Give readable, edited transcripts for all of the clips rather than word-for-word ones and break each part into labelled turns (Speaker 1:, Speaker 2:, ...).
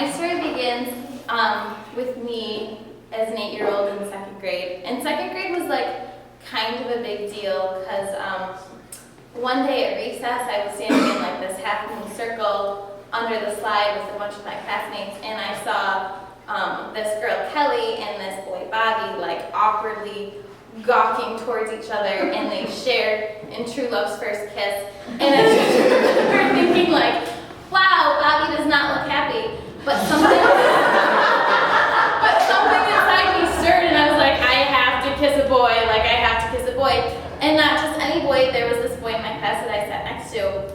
Speaker 1: my story begins with me as an 8-year-old in 2nd grade. And 2nd grade was like kind of a big deal because one day at recess I was standing in like this half-moon circle under the slide with a bunch of my classmates, and I saw this girl Kelly and this boy Bobby like awkwardly gawking towards each other, and they shared in true love's first kiss. And I just remember thinking like, wow, Bobby does not look happy, but something inside me stirred, and I was like, I have to kiss a boy, like I have to kiss a boy. And not just any boy, there was this boy in my class that I sat next to,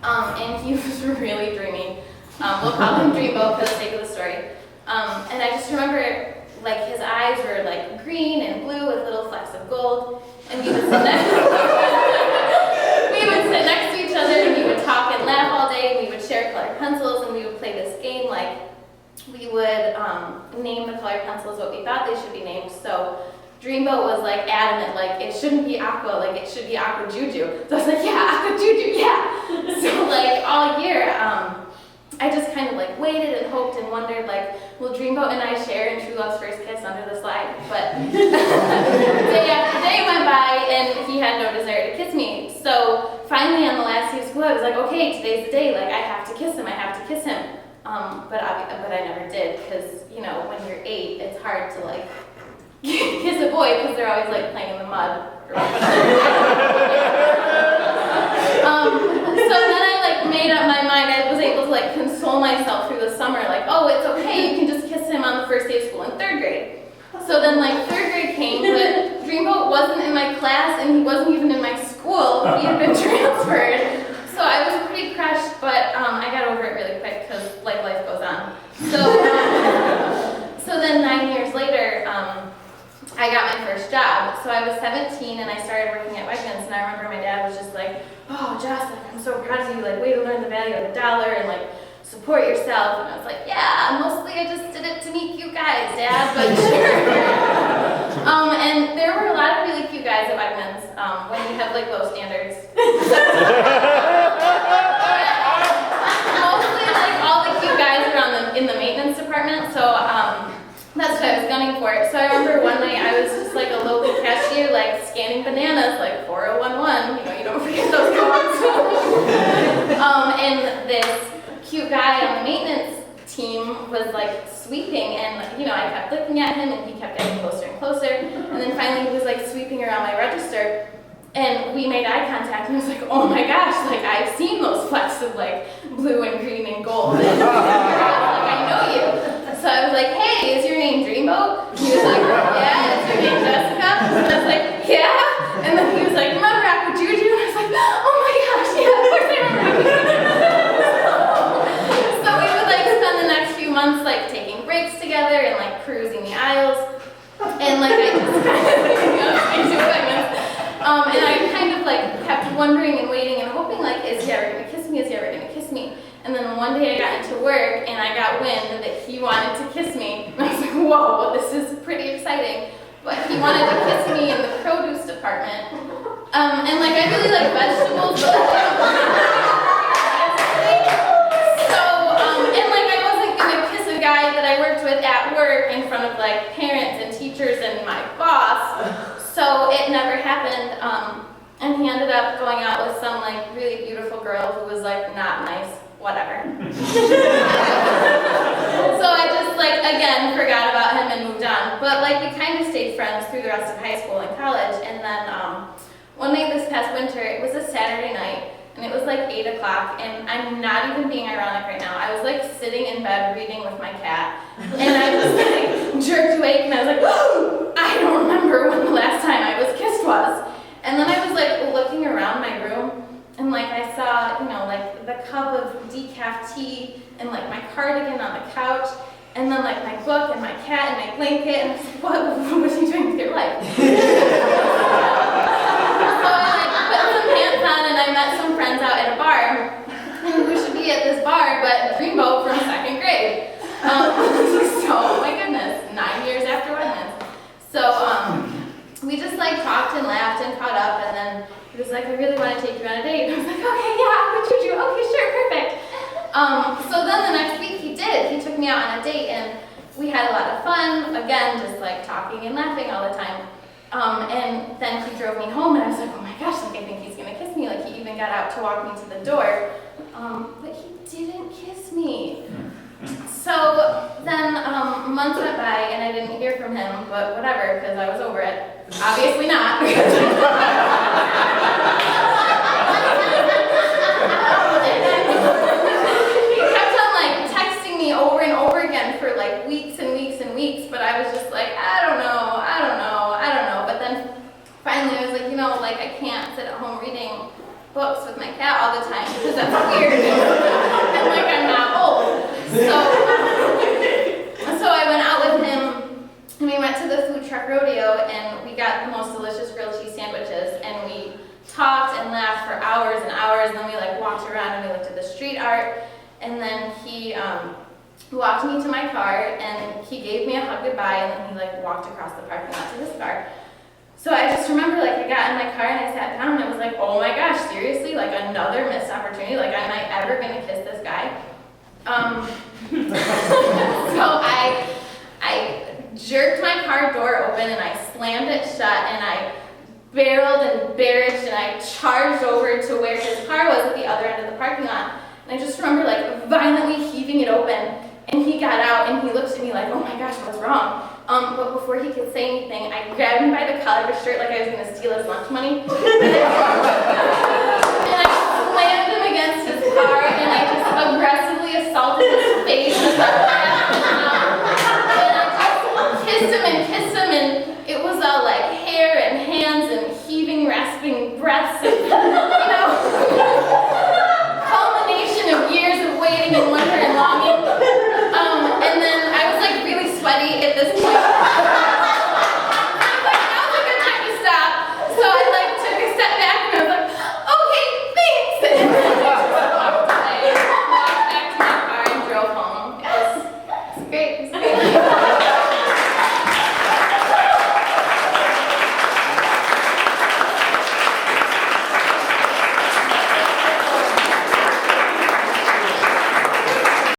Speaker 1: and he was really dreamy. We'll call him Dreamboat for the sake of the story. And I just remember like his eyes were like green and blue with little flecks of gold, and we would sit next to each other, and we would talk and laugh all day, and we would share colored pencils, and we would play this game like we would name the colored pencils what we thought they should be named. So Dreamboat was like adamant, like it shouldn't be Aqua, like it should be Aqua Juju. So I was like, yeah, Aqua Juju, yeah. So like all year, I just kind of like waited and hoped and wondered like, will Dreamboat and I share in true love's first kiss under the slide? But day after day went by and he had no desire to kiss me. So finally on the last day of school, I was like, okay, today's the day, like I have to kiss him, I have to kiss him. But I never did, because you know when you're 8, it's hard to like kiss a boy because they're always like playing in the mud or whatever. So then I like made up my mind. I was able to like console myself through the summer, like, oh, it's okay, you can just kiss him on the first day of school in 3rd grade. So then like 3rd grade came, but Dreamboat wasn't in my class and he wasn't even in my school. He had been transferred. So I was pretty crushed, but I got over it really quick because like life goes on. So then 9 years later, I got my first job. So I was 17 and I started working at Wegmans, and I remember my dad was just like, oh, Jess, like, I'm so proud of you, like, way to learn the value of the dollar and like support yourself. And I was like, yeah, mostly I just did it to meet cute guys, Dad, but sure. And there were a lot of really cute guys at Wegmans when you have like low standards. Mostly like all the cute guys around in the maintenance department, so that's what I was gunning for. So I remember one night I was just like a local cashier, like scanning bananas, like 4011, you know, you don't forget those codes. And this cute guy on the maintenance team was like sweeping, and you know, I kept looking at him and he kept getting closer and closer, and then finally he was like sweeping around my register, and we made eye contact, and I was like, oh my gosh, like I've seen those flecks of like blue and green and gold, and like I know you. So I was like, hey, is your name Dreamboat? He was like, yeah. Is your name Jessica? And I was like, yeah. And then he was like, remember Aqua Juju? And I was like, oh my gosh, yeah, of course I remember Aqua Juju. So we would like spend the next few months like taking breaks together and like cruising the aisles. And like I just kind of, and I kind of like kept wondering and waiting and hoping like, is he ever gonna kiss me? Is he ever gonna kiss me? And then one day I got into work and I got wind that he wanted to kiss me. And I was like, whoa, this is pretty exciting. But he wanted to kiss me in the produce department. And like I really like vegetables, but and like I wasn't gonna kiss a guy that I worked with at work in front of like parents and teachers and my boss. So it never happened. And he ended up going out with some like really beautiful girl who was like not nice. Whatever. So I just like again forgot about him and moved on. But like we kind of stayed friends through the rest of high school and college. And then one night this past winter, it was a Saturday night, and it was like 8 o'clock, and I'm not even being ironic right now. I was like sitting in bed reading with my cat, and I was like jerked awake, and I was like, oh, I don't remember when the last time I was kissed was. And then I was like looking around my room. And like I saw, you know, like the cup of decaf tea and like my cardigan on the couch, and then like my book and my cat and my blanket, and I was like, what are you doing with your life? So I like put some pants on and I met some friends out at a bar, and who should be at this bar but Dreamboat from 2nd grade. So my goodness, 9 years after Wegmans. So we just like talked and laughed and caught up, and then he was like, I really want to take you on a date. And I was like, okay, yeah, Aqua Juju, okay, sure, perfect. So then the next week he did. He took me me out on a date, and we had a lot of fun, again, just like talking and laughing all the time. And then he drove me home, and I was like, oh my gosh, like I think he's gonna kiss me. Like he even got out to walk me to the door, but he didn't kiss me. So then months went by, and I didn't hear from him, but whatever, because I was over it. Obviously not. He kept on like texting me over and over again for like weeks and weeks and weeks, but I was just like, I don't know. But then finally I was like, like I can't sit at home reading books with my cat all the time because that's weird. And like I'm not old. So I went out with him, and we went to the food truck rodeo, and we got the most delicious grilled cheese sandwiches, and we talked and laughed for hours and hours, and then we like walked around and we looked at the street art, and then he walked me to my car, and he gave me a hug goodbye, and then he like walked across the parking lot to his car. So I just remember like I got in my car and I sat down, and it was like, oh my gosh, seriously, like another missed opportunity, like am I ever gonna kiss this guy? So I jerked my car door open, and I slammed it shut, and I barreled and barraged, and I charged over to where his car was at the other end of the parking lot. And I just remember like violently heaving it open, and he got out, and he looked at me like, oh my gosh, what's wrong? But before he could say anything, I grabbed him by the collar of his shirt like I was gonna steal his lunch money. And I slammed him against his